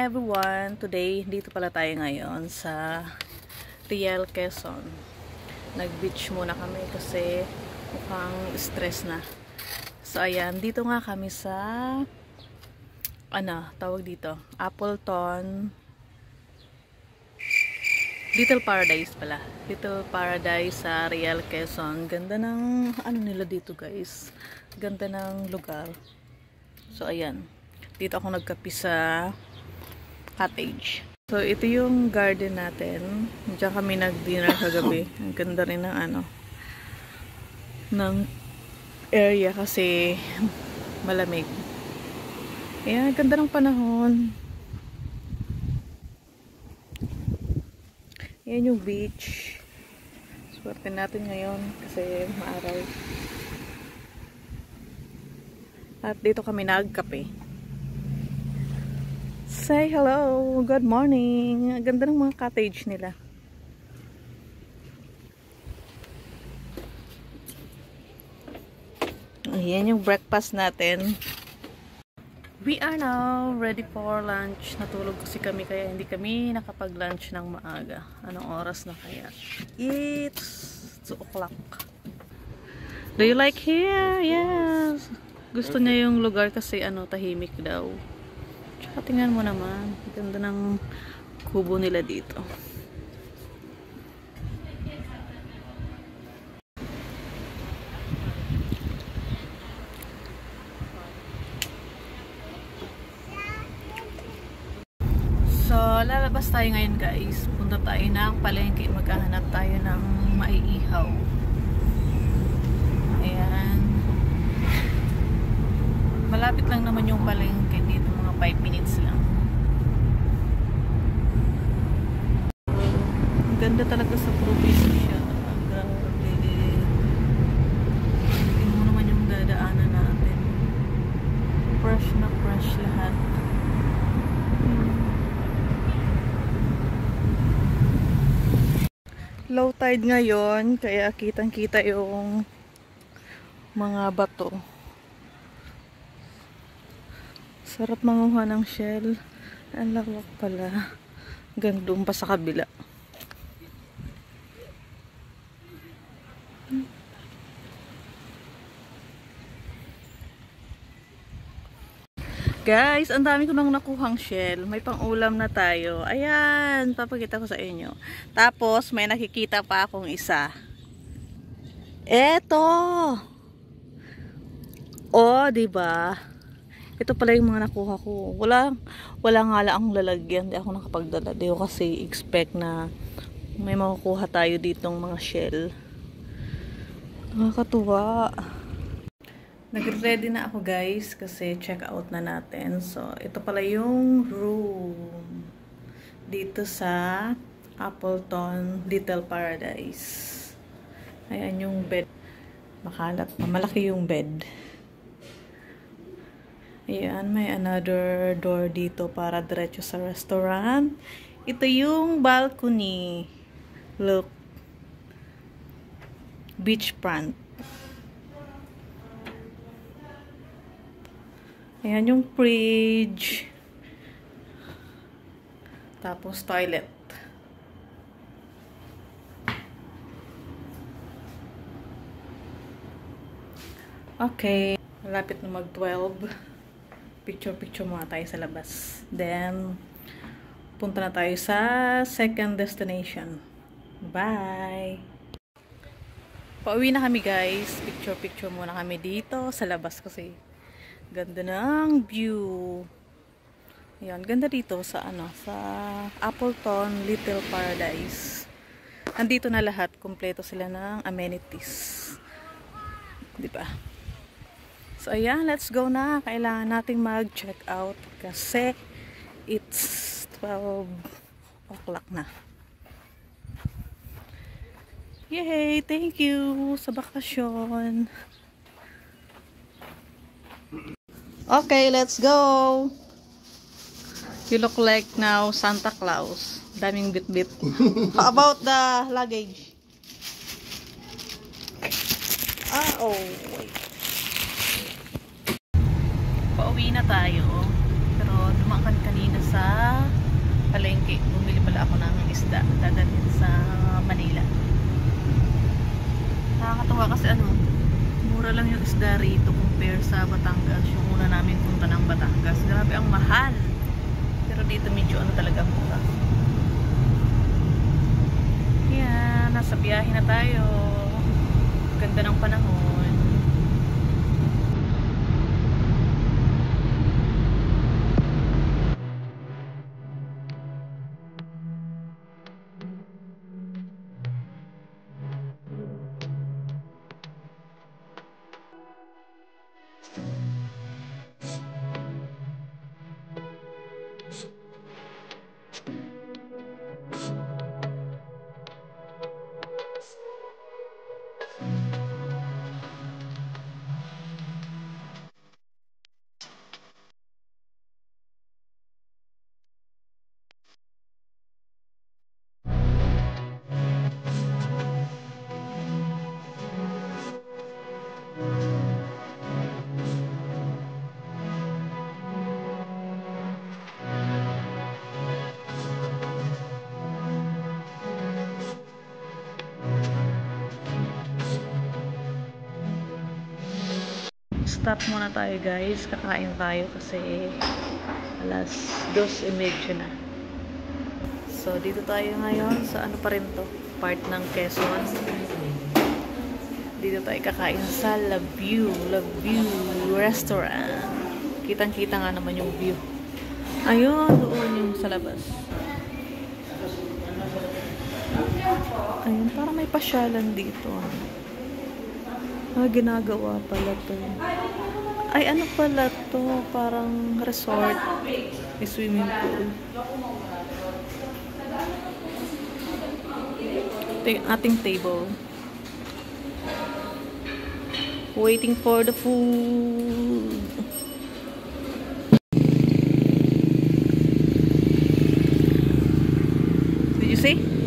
everyone! Today, dito pala tayo ngayon sa Riel, Quezon. Nag-beach muna kami kasi mukhang stress na. So ayan, dito nga kami sa tawag dito? Appleton Little Paradise pala. Little Paradise sa Riel, Quezon. Ganda ng nila dito, guys. Ganda ng lugar. So ayan. Dito ako nagkapi sa cottage. So, ito yung garden natin. Diyan kami nag-dinner kagabi. Ang ganda rin ng ng area kasi malamig. Ayan, ganda ng panahon. Ayan yung beach. Swerte natin ngayon kasi maaraw. At dito kami nagkape. Say hello! Good morning! Ang ganda ng mga cottage nila. Ayan yung breakfast natin. We are now ready for lunch. Natulog kasi kami kaya hindi kami nakapag-lunch ng maaga. Anong oras na kaya? It's 2 o'clock. Do you like here? Yes! Gusto niya yung lugar kasi tahimik daw. Tsaka tingnan mo naman, ganda ng kubo nila dito. So, lalabas tayo ngayon, guys. Punta tayo ng palengke. Maghahanap tayo ng maiihaw. Ayan. Malapit lang naman yung palengke dito. 5 minutes lang. Ang ganda talaga sa probinsya. Grabe. Tingnan mo naman yung dadaanan natin. Fresh na fresh lahat. Low tide ngayon, kaya kitang-kita yung mga bato. Sarap manguha ng shell. Ang lawak pala. Hanggang doon pa sa kabila. Guys, ang dami ko nang nakuhang shell. May pang-ulam na tayo. Ayan, papakita ko sa inyo. Tapos, may nakikita pa akong isa. Eto! Oh, diba? Ito pala yung mga nakuha ko. Wala nga lang ang lalagyan. Hindi ako nakapagdala. Di ko kasi expect na may makukuha tayo ditong mga shell. Nakakatuwa. Nag-ready na ako, guys, kasi check out na natin. So, ito pala yung room dito sa Appleton Little Paradise. Ayan yung bed. Makalat na. Malaki yung bed. Ayan, may another door dito para diretso sa restaurant. Ito yung balcony. Look. Beachfront. Ayan yung fridge. Tapos toilet. Okay. Malapit na mag-12. Picture muna tayo sa labas. Then, punta na tayo sa second destination. Bye! Pauwi na kami, guys. Picture muna kami dito sa labas kasi ganda ng view. Ayan, ganda dito sa sa Appleton Little Paradise. Andito na lahat. Kompleto sila ng amenities. Diba? So, ayan, let's go na. Kailangan nating mag-check out kasi it's 12 o'clock na. Yay! Thank you sa bakasyon. Okay, let's go! You look like now Santa Claus. Daming bit-bit. How about the luggage? Oh, wait. Pauwi na tayo. Pero dumaan kami kanina sa palengke. Bumili pala ako ng isda. Dadalhin sa Manila. Nakakatawa kasi mura lang yung isda rito compare sa Batangas. Yung una namin punta ng Batangas. Grabe ang mahal. Pero dito medyo talaga mura. Yan, nasa biyahe na tayo. Ganda ng panahon. Stop muna tayo guys, kakain tayo kasi alas 2:30 na. So dito tayo ngayon sa pa rin to, part ng Quezon. Dito tayo kakain sa La View Restaurant. Kitang kita nga naman yung view. Ayun, doon yung sa labas. Ayun, parang may pasyalan dito. Ginagawa pala to. Ay, pala to? Parang resort. May swimming pool. Ito yung ating table. Waiting for the food. Did you see?